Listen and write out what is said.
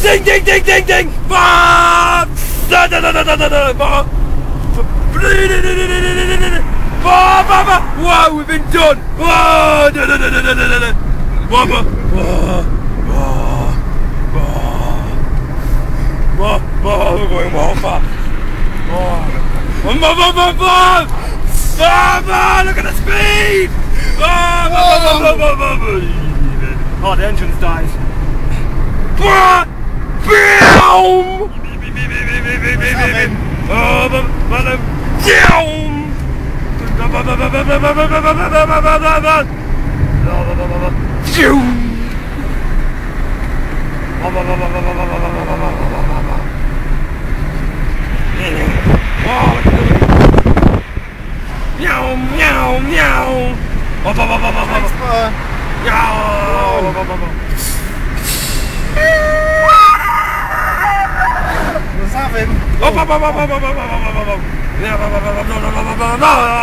Ding ding ding ding ding! Wow, we've been done! We're going well fast. Look at the speed! Oh, the engine's died. Let's have him. No.